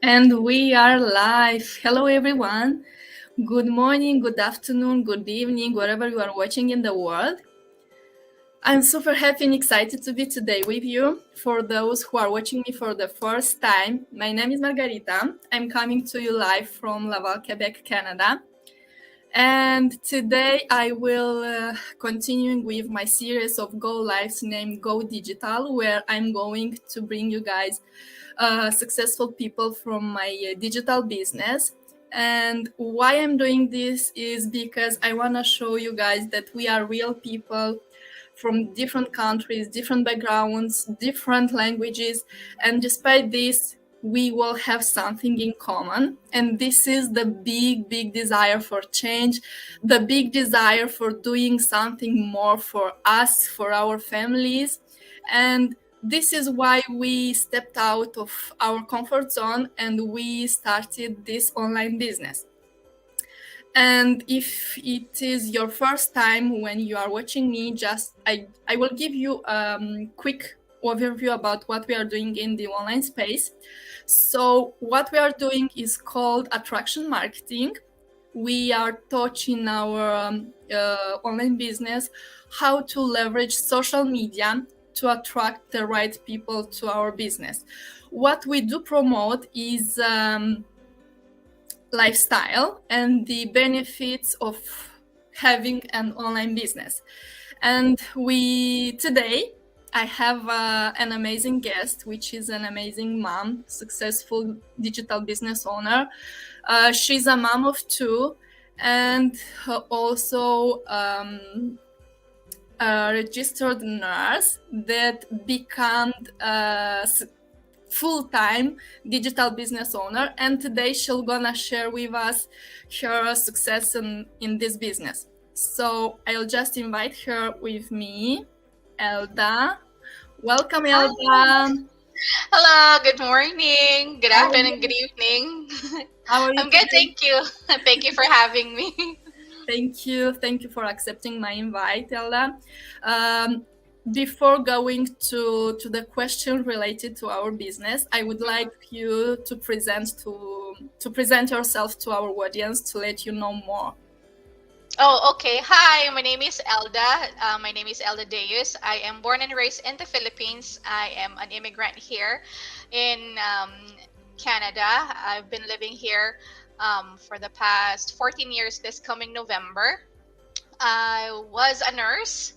And we are live. Hello, everyone. Good morning, good afternoon, good evening, wherever you are watching in the world. I'm super happy and excited to be today with you. For those who are watching me for the first time, my name is Margarita. I'm coming to you live from Laval, Quebec, Canada. And today I will continue with my series of Go Lives named Go Digital, where I'm going to bring you guys successful people from my digital business. And why I'm doing this is because I want to show you guys that we are real people from different countries, different backgrounds, different languages. And despite this, we will have something in common. And this is the big desire for change, the big desire for doing something more for us, for our families. And this is why we stepped out of our comfort zone and we started this online business. And if it is your first time when you are watching me, I will give you a quick overview about what we are doing in the online space. So what we are doing is called attraction marketing. We are touching our online business, how to leverage social media to attract the right people to our business. What we do promote is lifestyle and the benefits of having an online business. And today I have an amazing guest, which is an amazing mom, successful digital business owner. She's a mom of two and also a registered nurse that became full-time digital business owner, and today she's gonna share with us her success in this business. So I'll just invite her with me. Elda, welcome. Hi. Elda, Hello, good morning, good how are afternoon, good you? evening. How are you I'm good, today? thank you. Thank you for having me. Thank you for accepting my invite, Elda. Before going to the question related to our business, I would like you to present yourself to our audience to let you know more. Oh, okay. Hi, my name is Elda. My name is Elda Deus. I am born and raised in the Philippines. I am an immigrant here in Canada. I've been living here for the past 14 years this coming November. I was a nurse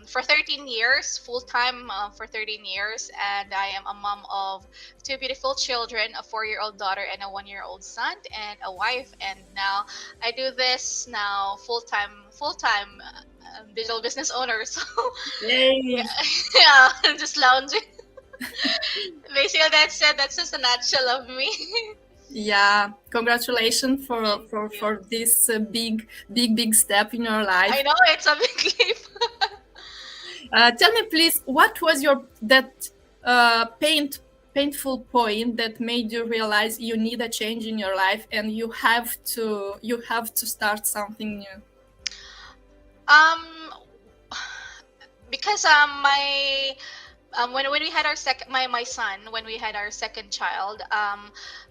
for 13 years, full time for 13 years, and I am a mom of two beautiful children, a 4-year-old daughter and a 1-year-old son, and a wife. And now I do this now full time digital business owner. So yeah, Yay! yeah, I'm just lounging. Basically, that's it. That's just a nutshell of me. Yeah, congratulations for Thank for you. for this big step in your I life. know it's a big leap. Tell me, please, what was your that painful point that made you realize you need a change in your life and you have to start something new? um, because my when we had our second my son, when we had our second child,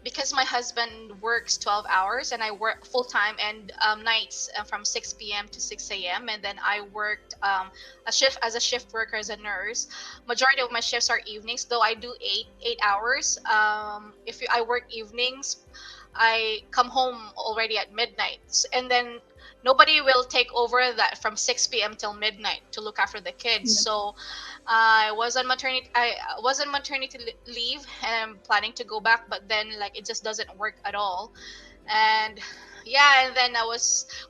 because my husband works 12 hours and I work full time, and nights from 6 p.m. to 6 a.m., and then I worked a shift as a shift worker as a nurse. Majority of my shifts are evenings, though I do 8 hours. If I work evenings, I come home already at midnight, and then nobody will take over that from 6 p.m. till midnight to look after the kids. Yeah. So I was on maternity leave, and I'm planning to go back, but then like it just doesn't work at all. And yeah, and then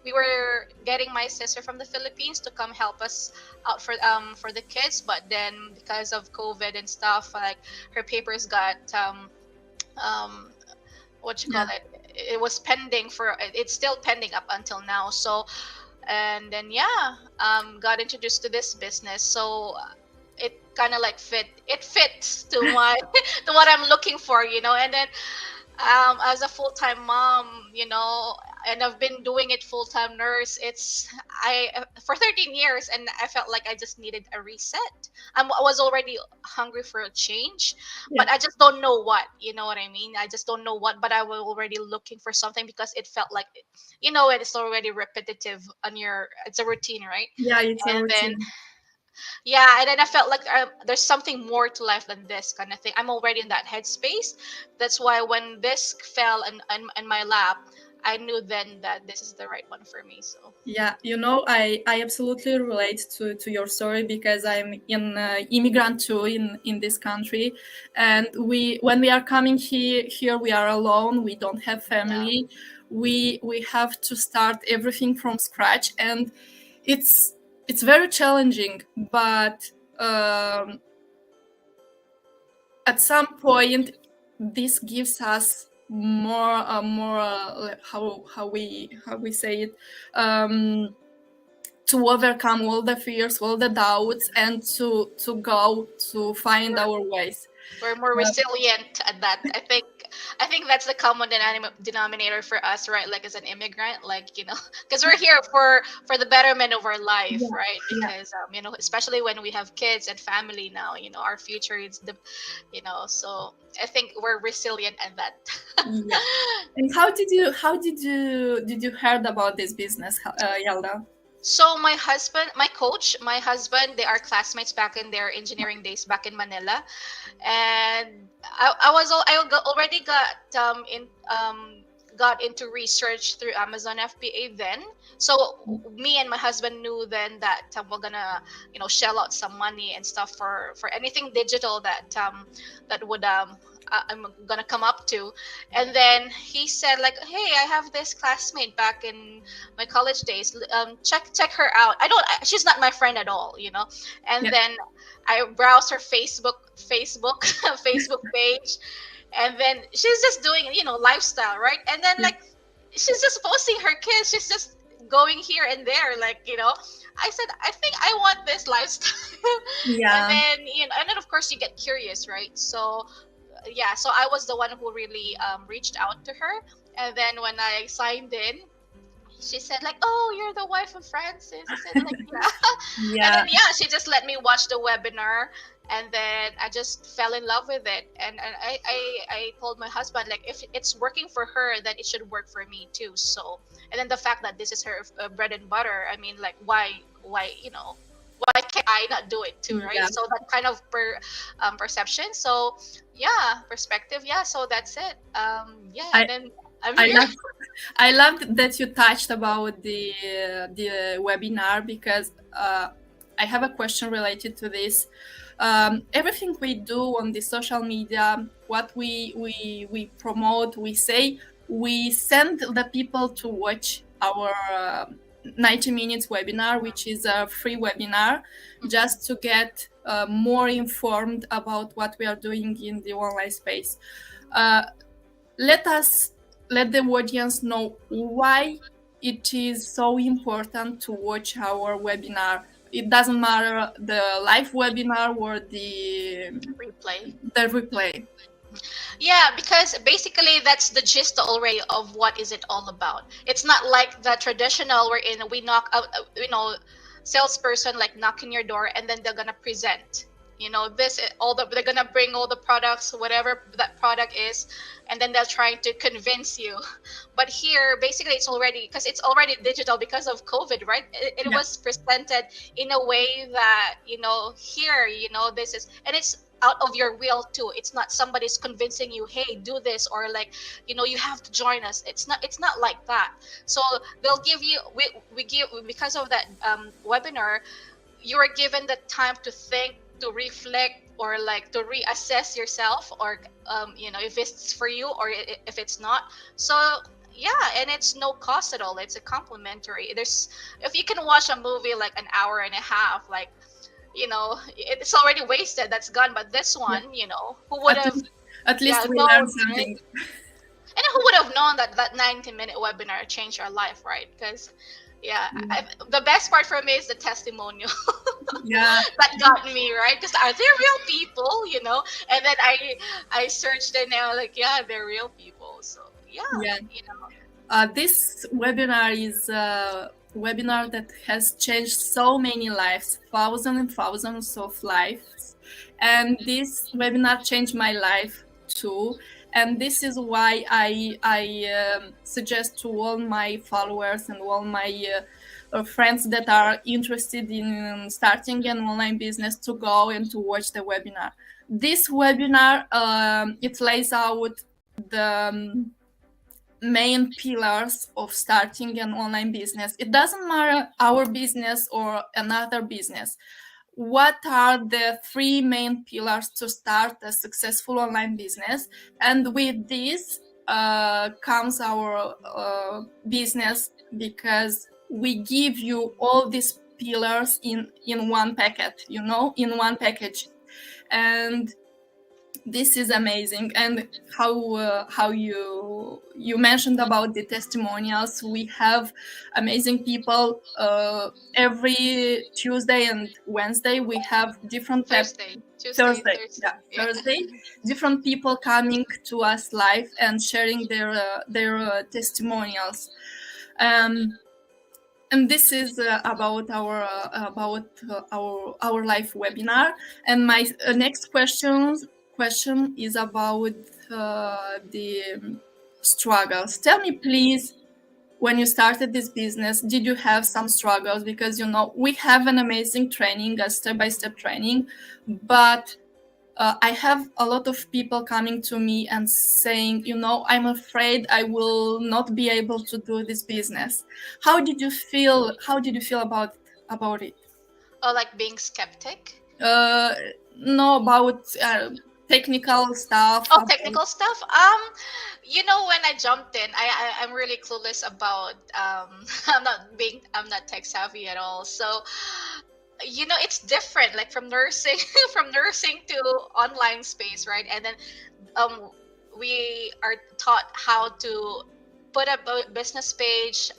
we were getting my sister from the Philippines to come help us out for the kids, but then because of COVID and stuff, like her papers got um what you call Yeah. it was pending for it's still pending up until now. So and then yeah, got introduced to this business. So it kind of like fits to my to what I'm looking for. And then as a full-time mom, and I've been doing it full-time nurse. It's I for 13 years, and I felt like I just needed a reset. I was already hungry for a change, Yeah. but I just don't know what. You know what I mean? I just don't know what, but I was already looking for something because it felt like, it's already repetitive on your. It's a routine, right? Yeah, it's a And then routine. yeah, and then I felt like there's something more to life than this kind of thing. I'm already in that headspace. That's why when this fell in my lap, I knew then that this is the right one for me. So Yeah, I absolutely relate to your story because I'm an immigrant too in this country, and when we are coming here we are alone. We don't have yeah, family. We have to start everything from scratch, and it's it's very challenging. But at some point, this gives us more how we say it. To overcome all the fears, all the doubts, and to go to find we're our ways. we're more Uh, resilient at that. I think that's the common denominator for us, right? Like as an immigrant, like because we're here for the betterment of our life, yeah, right? yeah, Because especially when we have kids and family now, our future is so I think we're resilient at that. yeah. And how did you heard about this business, Yelda? So my husband, they are classmates back in their engineering days back in Manila, and already got into research through Amazon FBA then. So me and my husband knew then that we're gonna shell out some money and stuff for anything digital that would I'm gonna come up to. And then he said like, hey, I have this classmate back in my college days. Check her out. She's not my friend at all. And Yeah, then I browsed her Facebook Facebook page, and then she's just doing lifestyle, right? And then yeah, like she's just posting her kids. She's just going here and there, like I said, I think I want this lifestyle. And yeah. then and then of course you get curious, right? So yeah, so I was the one who really reached out to her. And then when I signed in, she said like, oh, you're the wife of Francis. I said like, yeah. And Yeah, then yeah, she just let me watch the webinar, and then I just fell in love with it. And I told my husband like, if it's working for her, then it should work for me too. So and then the fact that this is her bread and butter, I mean, like why can't I not do it too, right? yeah. So that kind of perception. So yeah, perspective. Yeah, so that's it. Yeah, I and then I'm I here. love I loved that you touched about the webinar because I have a question related to this. Everything we do on the social media, what we promote, we say, we send the people to watch our 90 minutes webinar, which is a free webinar, Mhm. just to get more informed about what we are doing in the online space. Uh, let us let the audience know why it is so important to watch our webinar. It doesn't matter the live webinar or Replay. the replay. Yeah, because basically that's the gist already of what is it all about. It's not like the traditional wherein we knock out, salesperson like knocking your door and then they're gonna present. They're gonna bring all the products, whatever that product is, and then they're trying to convince you. But here, basically, it's already digital because of COVID, right? It Yeah, was presented in a way that here, this is, and it's out of your will too. It's not somebody's convincing you, hey, do this, or like you have to join us. It's not like that. So they'll give you we give because of that webinar, you are given the time to think, to reflect, or like to reassess yourself, or if it's for you or if it's not. So yeah, and it's no cost at all. It's a complimentary. There's If you can watch a movie like an hour and a half, like it's already wasted, that's gone. But this yeah. one, who would At, have, at yeah, least we learn known, right? something. And who would have known that that 90-minute webinar changed our life, right? Because yeah, the best part for me is the testimonial Yeah, that got me, right? Because are they real people? And then I searched and now like, yeah, they're real people. So yeah, yeah. you know. This webinar is a webinar that has changed so many lives, thousands and thousands of lives. And this webinar changed my life too. And this is why I suggest to all my followers and all my friends that are interested in starting an online business to go and to watch the webinar. This webinar, it lays out the main pillars of starting an online business. It doesn't matter our business or another business. What are the three main pillars to start a successful online business? And with this comes our business, because we give you all these pillars in one packet, in one package. And this is amazing. And how you mentioned about the testimonials, we have amazing people every Tuesday and Wednesday. We have different Thursday, yeah, Yeah. Thursday, different people coming to us live and sharing their testimonials. And this is about our live webinar. And my next question is about the struggles. Tell me, please, when you started this business, did you have some struggles? Because we have an amazing training, a step-by-step training, but I have a lot of people coming to me and saying, I'm afraid I will not be able to do this business. How did you feel? How did you feel about it? Oh, like being skeptic? No, about technical stuff. Oh, technical stuff. When I jumped in, I'm really clueless about. I'm not tech savvy at all. So, it's different. Like from nursing, from nursing to online space, right? And then, we are taught how to put a business page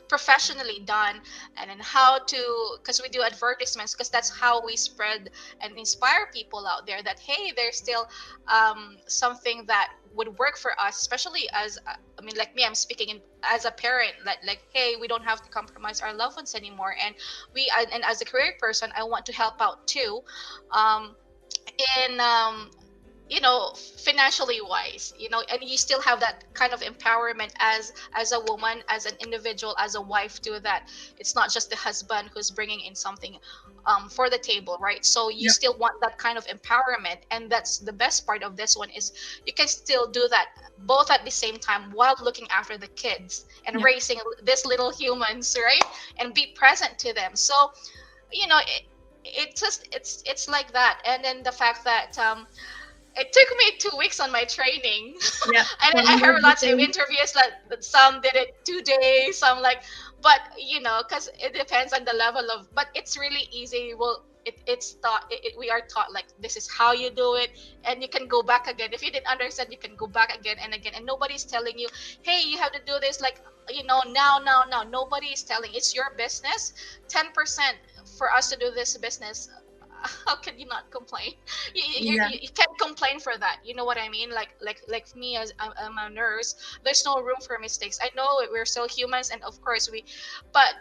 professionally done, and then how to, because we do advertisements, because that's how we spread and inspire people out there that, hey, there's still something that would work for us, especially as I mean, like me, I'm speaking as a parent, like hey, we don't have to compromise our loved ones anymore, and as a career person, I want to help out too, in financially wise, and you still have that kind of empowerment as a woman, as an individual, as a wife too, that it's not just the husband who's bringing in something for the table, right? So you still want that kind of empowerment, and that's the best part of this one, is you can still do that both at the same time while looking after the kids and raising these little humans, right? And be present to them. So it's like that. And then the fact that it took me 2 weeks on my training. Yeah. And I heard lots of interviews that some did it 2 days, some but because it depends on the level of, but it's really easy. Well, it's taught, we are taught like this is how you do it, and you can go back again. If you didn't understand, you can go back again and again, and nobody's telling you, hey, you have to do this now. Nobody is telling. It's your business. 10% for us to do this business. How can you not complain? You can't complain for that. You know what I mean? Like me, as I'm a nurse, there's no room for mistakes. I know we're still humans, and of course but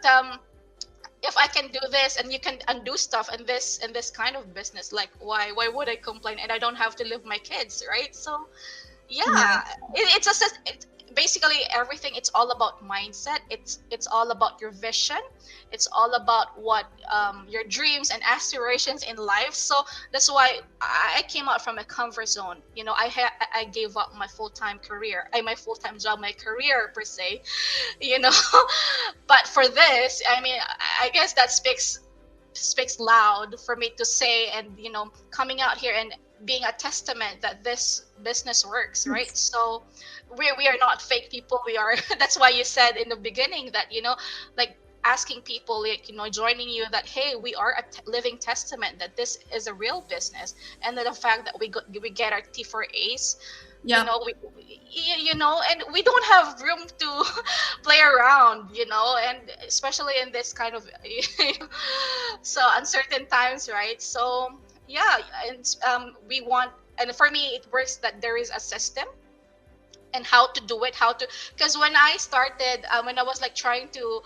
if I can do this and you can undo stuff in this kind of business, like why would I complain? And I don't have to leave my kids, right? So it's basically everything. It's all about mindset. It's all about your vision. It's all about what your dreams and aspirations in life. So that's why I came out from a comfort zone. I gave up my full-time career, my full-time job, my career per se, but for this, I mean, I guess that speaks loud for me to say, and coming out here and being a testament that this business works, right? So we are not fake people. We are that's why you said in the beginning that like asking people, like joining you, that hey, we are a living testament that this is a real business, and that the fact that we get our T4As, and we don't have room to play around, and especially in this kind of so uncertain times, right? So and we want, and for me it works that there is a system, and how to do it, how to, because when I started, when I was like trying to,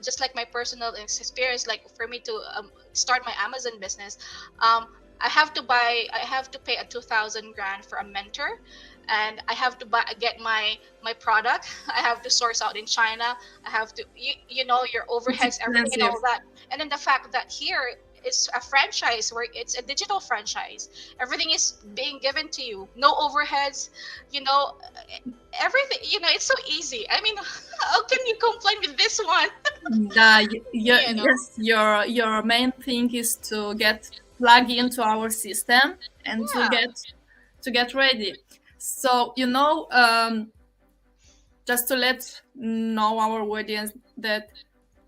just like my personal experience, like for me to start my Amazon business, I have to pay a 2,000 grand for a mentor, and I have to get my product. I have to source out in China. I have to, you know, your It's overheads, everything and expensive. all that. And then the fact that here it's a franchise, where it's a digital franchise, everything is being given to you, no overheads, you know, everything, you know, it's so easy. I mean, how can you complain with this one? You know. Yes, your main thing is to get plug into our system and Yeah. to get ready. So just to let know our audience that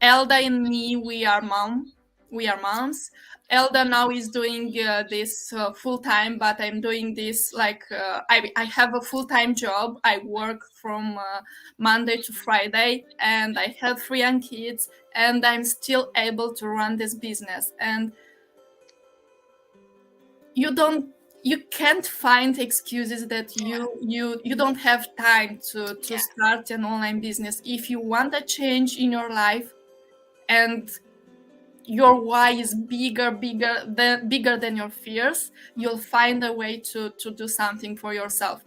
Elda and me, we are moms. Elda now is doing this full time, but I'm doing this like I have a full time job. I work from Monday to Friday, and I have 3 young kids, and I'm still able to run this business. And you don't you can't find excuses that Yeah. you don't have time to Yeah. start an online business. If you want a change in your life, and your why is bigger than your fears, you'll find a way to do something for yourself.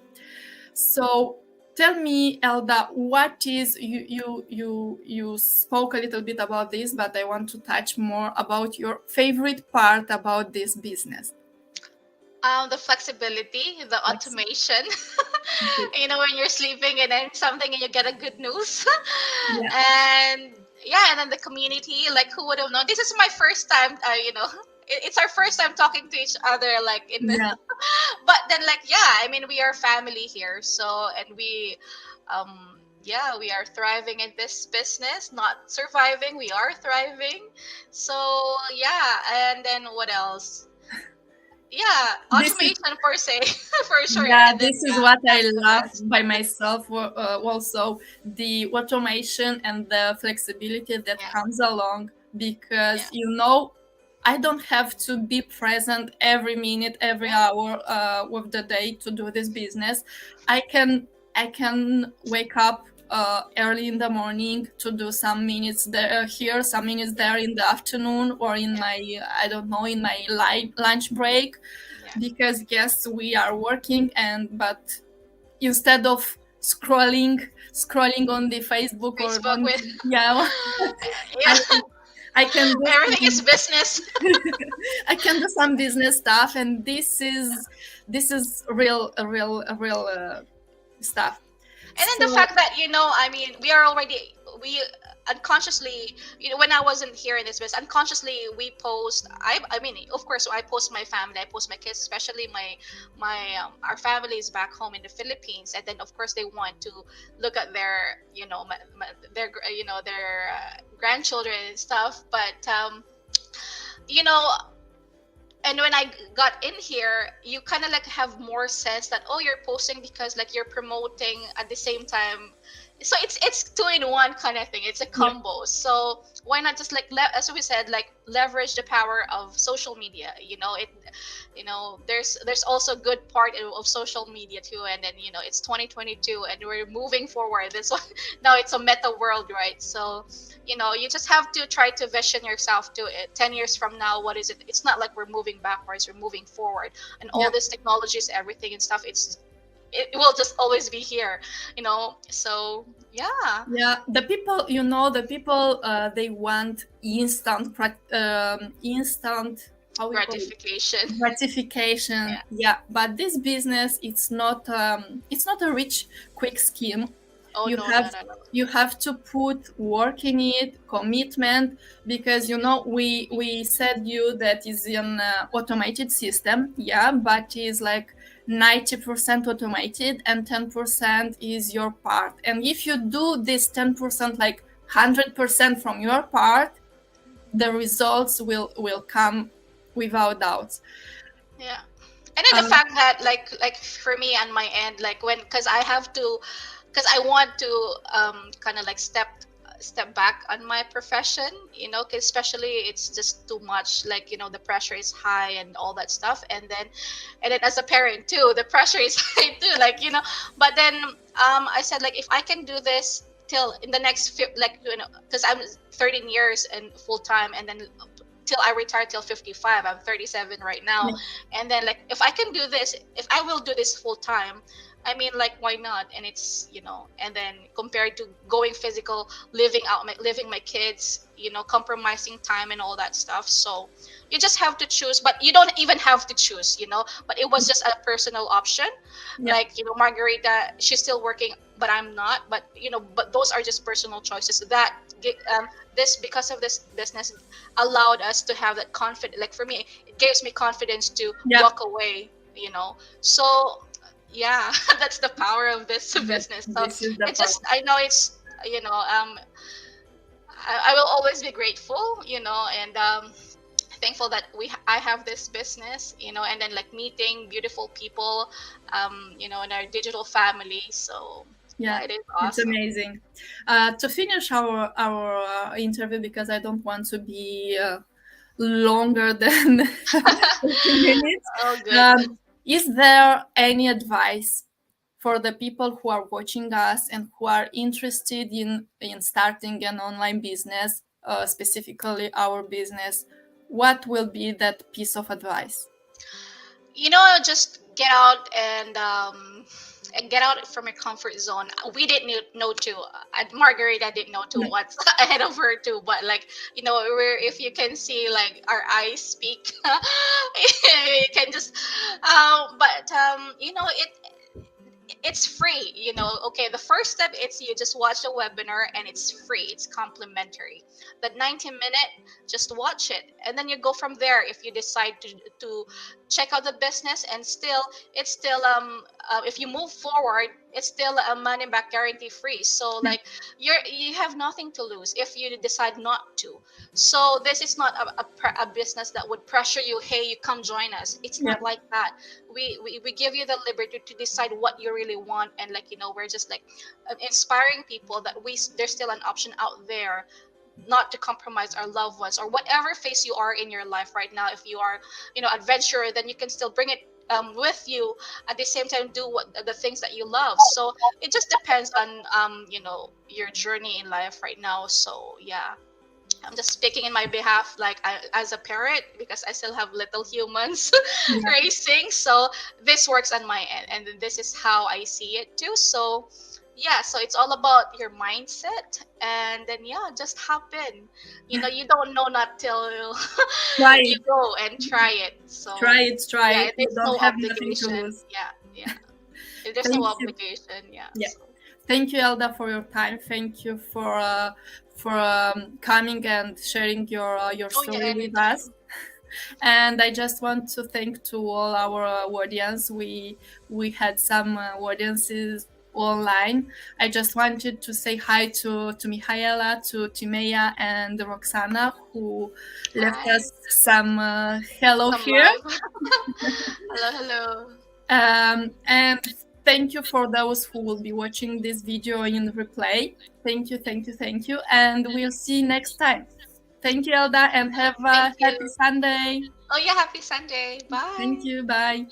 So tell me, Elda, what is you spoke a little bit about this, but I want to touch more about your favorite part about this business. The flexibility, the Let's automation. see. You know, when you're sleeping and then something and you get a good news. Yeah, And yeah, and then the community, like who would have known? This is my first time, you know, it's our first time talking to each other, like in the, yeah. but then like, yeah, I mean, we are family here. So, and we, yeah, we are thriving in this business, not surviving. We are thriving. So yeah, and then what else? Yeah, This is automation per se, for sure. Yeah, And then this is yeah, what I that's the love best. by myself. Also, the automation and the flexibility that Yeah, comes along, because yeah, I don't have to be present every minute, every yeah, hour of the day to do this business. I can wake up early in the morning to do some minutes there here, some minutes there in the afternoon, or in yeah, my I don't know, in my lunch break, yeah. because yes, we are working, and but instead of scrolling on the Facebook or Facebook on with yeah, yeah, I I can do everything is some business. I can do some business stuff, and this is real stuff. And then the So fact that, you know, I mean, we unconsciously, you know, when I wasn't here in this business, unconsciously we post. I mean, of course, I post my family, I post my kids, especially my our family is back home in the Philippines, and then of course they want to look at their, you know, their, you know, their grandchildren and stuff. But you know, and when I got in here, you kind of like have more sense that, oh, you're posting because like you're promoting at the same time. So it's two in one kind of thing. It's a yeah, combo. So why not just like as we said, like leverage the power of social media. You know it. You know there's also good part of social media too. And then, you know, it's 2022 and we're moving forward. This one now it's a meta world, right? So, you know, you just have to try to vision yourself to it 10 years from now. What is it? It's not like we're moving backwards, we're moving forward. And yeah. all this technologies, everything and stuff, it will just always be here, you know. So yeah. Yeah, the people, they want instant, how we call it, Gratification. gratification. Yeah. Yeah, but this business, it's not a rich quick scheme. Oh You no, have no, no, no. you have to put work in it, commitment, because we said you that is an automated system, yeah, but is like 90% automated and 10% is your part. And if you do this 10% like 100% from your part, the results will come without doubt. Yeah. And then the Um, fact that like for me on my end, like when, because I have to, because I want to kind of like step back on my profession, 'cause especially it's just too much, like, the pressure is high and all that stuff. And then as a parent too, the pressure is high too, like, but then I said, like, if I can do this till in the next like, because I'm 13 years and full time, and then till I retire till 55. I'm 37 right now. Yeah. And then, like, if I can do this, if I will do this full time, I mean, like, why not? And it's, and then compared to going physical, living my kids, compromising time and all that stuff. So you just have to choose, but you don't even have to choose, but it was just a personal option. Yeah. Like, Margarita, she's still working, but I'm not. But those are just personal choices that this, because of this business, allowed us to have that confidence. Like, for me, it gives me confidence to Yeah. walk away, so yeah. That's the power of this business. So This is the it's just, I know it's, I will always be grateful, and thankful that I have this business, and then, like, meeting beautiful people, in our digital family. So Yeah, yeah, it is it's awesome. amazing. To finish our interview, because I don't want to be longer than 30 minutes. Oh goodness. Is there any advice for the people who are watching us and who are interested in starting an online business, specifically our business? What will be that piece of advice? Just get out and get out from your comfort zone. We didn't know too. Margarita didn't know too Yeah. what's ahead of her too. But, like, we're, if you can see, like, our eyes speak, you can just. It's free. Okay, the first step is you just watch the webinar, and it's free, it's complimentary. That 90-minute, just watch it, and then you go from there. If you decide to check out the business, and still, it's still, if you move forward, it's still a money back guarantee free. So, like, you have nothing to lose if you decide not to. So this is not a business that would pressure you. Hey, you come join us. It's Yeah. not like that. We give you the liberty to decide what you really want. And, like, we're just, like, inspiring people that there's still an option out there, not to compromise our loved ones, or whatever phase you are in your life right now. If you are, adventurer, then you can still bring it with you. At the same time, do what the things that you love. So it just depends on your journey in life right now. So yeah, I'm just speaking in my behalf, like, as a parent, because I still have little humans Yeah. racing. So this works on my end, and this is how I see it too. So yeah, so it's all about your mindset, and then, yeah, just hop in. You don't know not till Try you it. go and try it. Try So it. Try yeah, it. You there's don't no have nothing to obligation. lose. Yeah, yeah. There's no Thank you. obligation. Yeah. Yeah. So. Thank you, Elda, for your time. Thank you for coming and sharing your Oh yeah, story with us. anytime. And I just want to thank to all our audience. We had some audiences online. I just wanted to say hi to Mihaela, to Timea, and Roxana, who left Hi. us some hello Some here. love. Hello, hello. And thank you for those who will be watching this video in replay. Thank you, thank you, thank you. And we'll see you next time. Thank you, Elda, and have a Thank happy you. Sunday. Oh yeah, happy Sunday. Bye. Thank you. Bye.